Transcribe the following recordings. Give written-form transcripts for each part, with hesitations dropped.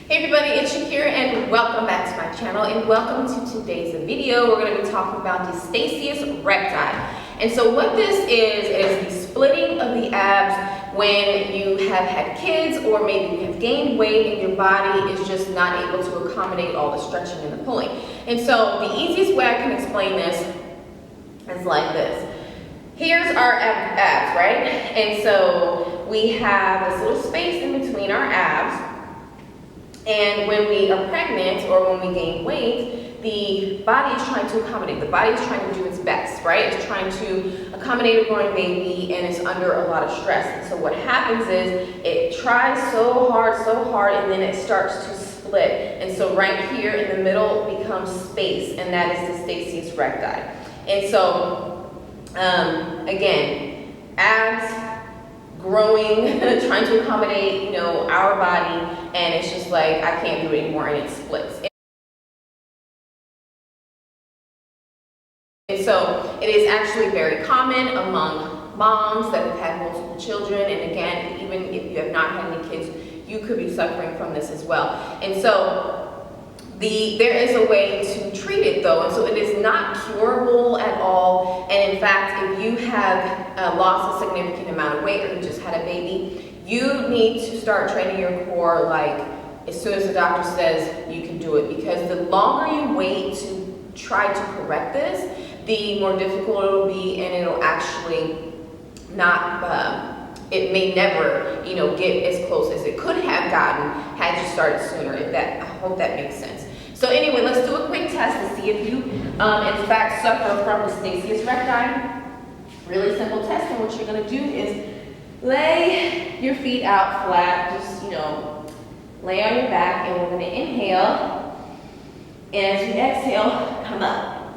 Hey everybody, it's Shakira and welcome back to my channel and welcome to today's video. We're going to be talking about Diastasis Recti. And so what this is the splitting of the abs when you have had kids or maybe you have gained weight and your body is just not able to accommodate all the stretching and the pulling. And so the easiest way I can explain this is like this. Here's our abs, right? And so we have this little space in between our abs. And when we are pregnant or when we gain weight, the body is trying to accommodate. The body is trying to do its best, right? It's trying to accommodate a growing baby and it's under a lot of stress. And so what happens is it tries so hard, and then it starts to split. And so right here in the middle becomes space, and that is Distasis Recti. And so, again, abs, growing, trying to accommodate, our body, and it's just like, I can't do it anymore, and it splits. And so it is actually very common among moms that have had multiple children, and again, even if you have not had any kids, you could be suffering from this as well. And so there is a way to treat it though, and so it is not curable at all. And in fact, if you have lost a significant amount of weight or you just had a baby, you need to start training your core like as soon as the doctor says you can do it, because the longer you wait to try to correct this, the more difficult it'll be, and it'll actually not, it may never, get as close as it could have gotten had you started sooner. I hope that makes sense. So anyway, let's do a quick test to see if you, in fact, suffer from Distasis Recti. Really simple test, and what you're going to do is lay your feet out flat, just, lay on your back, and we're going to inhale, and as you exhale, come up.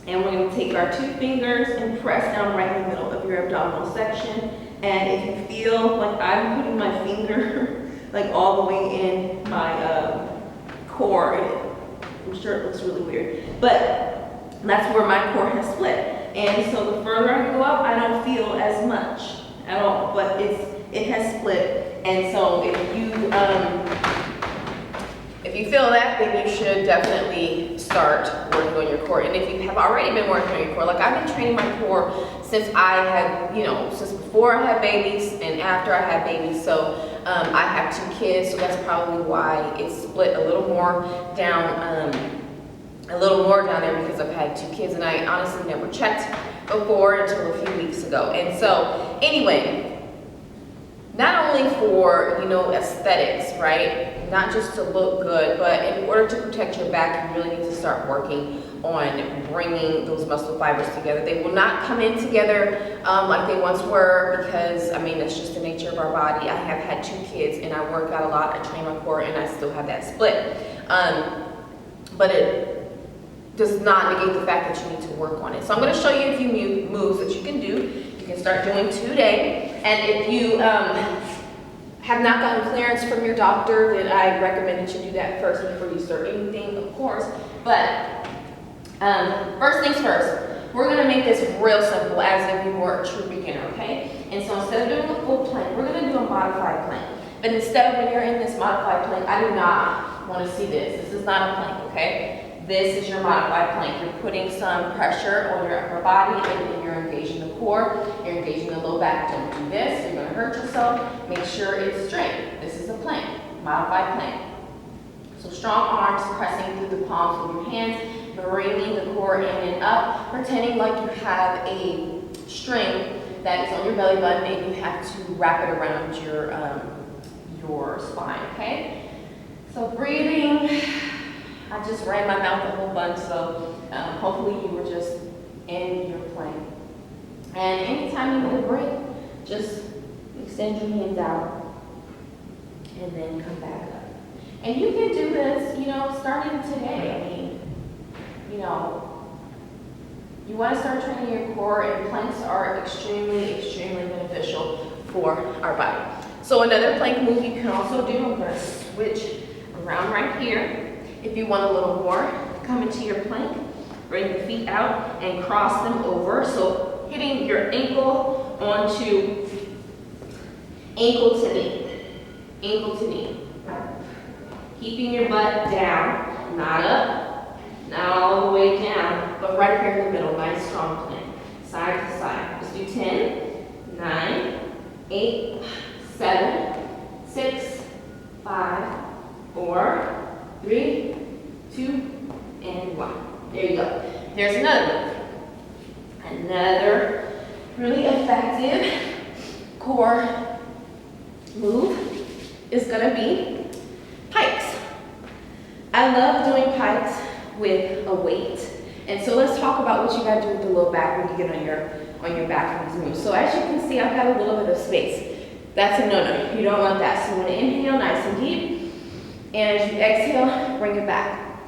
And we're going to take our 2 fingers and press down right in the middle of your abdominal section. And if you feel like I'm putting my finger like all the way in my core, I'm sure it looks really weird, but that's where my core has split. And so the further I go up, I don't feel as much at all, but it has split. And so if you feel that, then you should definitely start working on your core. And if you have already been working on your core, like I've been training my core since I had, since before I had babies and after I had babies. So I have 2 kids, so that's probably why it's split a little more down there, because I've had 2 kids and I honestly never checked before until a few weeks ago. And so anyway, not only for, aesthetics, right? Not just to look good, but in order to protect your back, you really need to start working on bringing those muscle fibers together. They will not come in together like they once were, because, that's just the nature of our body. I have had 2 kids and I work out a lot, I train my core, and I still have that split. But it does not negate the fact that you need to work on it. So I'm going to show you a few moves that you can do. You can start doing today. And if you have not gotten clearance from your doctor, then I recommend that you do that first before you start anything, of course. But first things first, we're going to make this real simple as if you were a true beginner, okay? And so instead of doing a full plank, we're going to do a modified plank. But instead, when you're in this modified plank, I do not want to see this. This is not a plank, okay? This is your modified plank. You're putting some pressure on your upper body, and you're engaging the core, you're engaging the low back. Don't do this, you're going to hurt yourself. Make sure it's straight. This is a plank, modified plank. So strong arms pressing through the palms of your hands, bringing the core in and up, pretending like you have a string that is on your belly button and you have to wrap it around your spine, okay? So breathing. I just ran my mouth a whole bunch, so hopefully you were just in your plank. And anytime you need a break, just extend your hands out and then come back up. And you can do this, starting today. You want to start training your core, and planks are extremely, extremely beneficial for our body. So another plank move you can also do, I'm going to switch around right here. If you want a little more, come into your plank, bring your feet out and cross them over. So hitting your ankle onto ankle to knee, Keeping your butt down, not up, not all the way down, but right here in the middle. Nice strong plank, side to side. Let's do 10, 9, 8, 7, 6, 5, 4, 3, 2, and 1. There you go. There's another move. Another really effective core move is gonna be pikes. I love doing pikes with a weight. And so let's talk about what you gotta do with the low back when you get on your back in these moves. So as you can see, I've got a little bit of space. That's a no-no. You don't want that. So you wanna inhale nice and deep. And as you exhale, bring it back.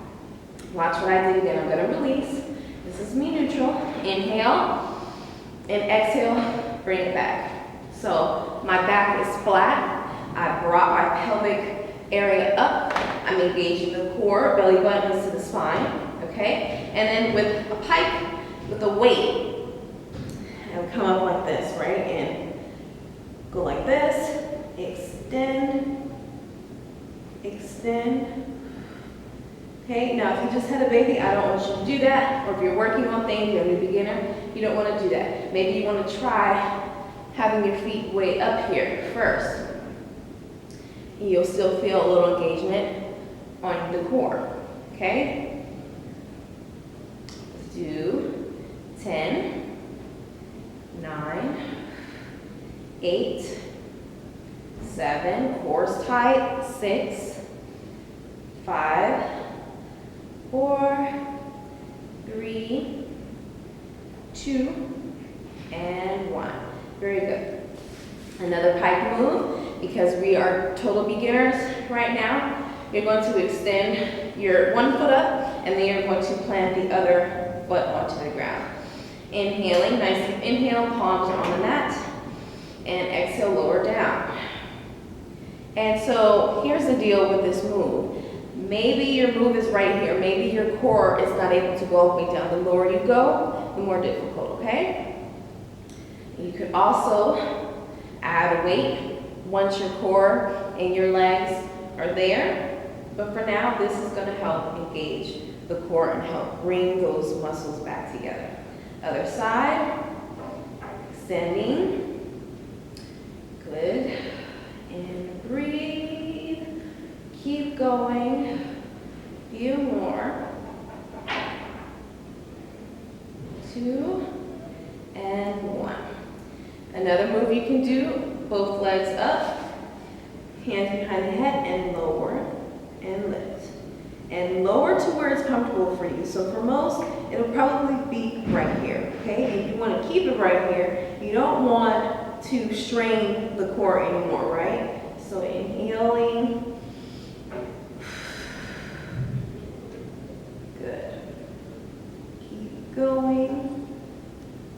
Watch what I did again. I'm gonna release. This is me neutral. Inhale and exhale, bring it back. So my back is flat. I brought my pelvic area up. I'm engaging the core, belly button into the spine, okay? And then with a pike, with a weight, I'll come up like this, right? And go like this, extend, extend. Okay, now if you just had a baby, I don't want you to do that. Or if you're working on things, you're a new beginner, you don't want to do that. Maybe you want to try having your feet way up here first. You'll still feel a little engagement on the core, okay? Let's do 10, 9, 8, 7, core's tight, 6, 5, 4, 3, 2, and 1. Very good. Another pike move, because we are total beginners right now. You're going to extend your one foot up, and then you're going to plant the other foot onto the ground. Inhaling, nice deep inhale, palms are on the mat, and exhale, lower down. And so here's the deal with this move. Maybe your move is right here. Maybe your core is not able to go all the way down. The lower you go, the more difficult, okay? You could also add a weight once your core and your legs are there. But for now, this is going to help engage the core and help bring those muscles back together. Other side, extending. Good. And breathe. Keep going. Few more. 2 and 1. Another move you can do, both legs up, hands behind the head, and lower and lift. And lower to where it's comfortable for you. So for most, it'll probably be right here, okay? And you want to keep it right here. You don't want to strain the core anymore, right? So inhaling. Good. Keep going.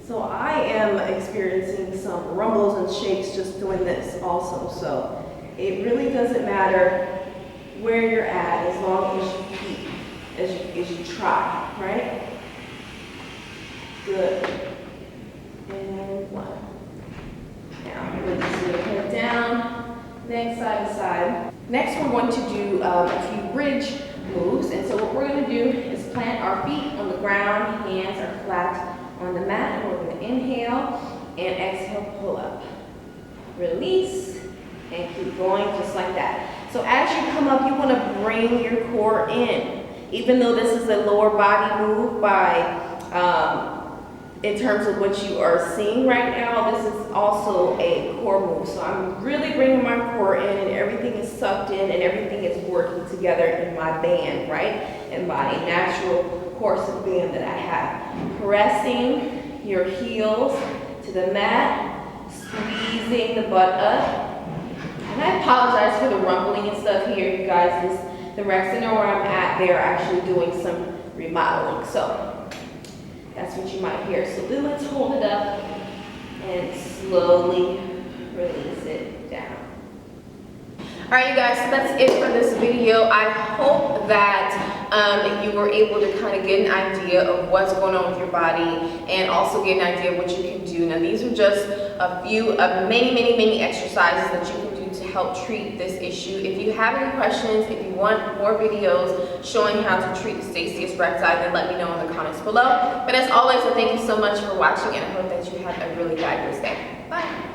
So I am experiencing some rumbles and shakes just doing this also. So it really doesn't matter where you're at as long as you keep, as you try, right? Good. And 1. Now, we'll just do your head down, then side to side. Next, we're going to do a few bridge moves. And so what we're going to do is plant our feet on the ground, hands are flat on the mat, and we're going to inhale and exhale, pull up. Release, and keep going just like that. So as you come up, you want to bring your core in. Even though this is a lower body move in terms of what you are seeing right now, this is also a core move. So I'm really bringing my core in, and everything is sucked in, and everything is working together in my band, right? In my natural course of band that I have. Pressing your heels to the mat, squeezing the butt up. And I apologize for the rumbling and stuff here, you guys. The rec center where I'm at, they're actually doing some remodeling. So that's what you might hear. So then let's hold it up and slowly release it down. All right, you guys, so that's it for this video. I hope that you were able to kind of get an idea of what's going on with your body and also get an idea of what you can do. Now, these are just a few of many exercises that you can do to help treat this issue. If you have any questions, if you want more videos showing how to treat Diastasis Recti, then let me know in the comments below. But as always, I thank you so much for watching, and I hope that you have a really fabulous day. Bye.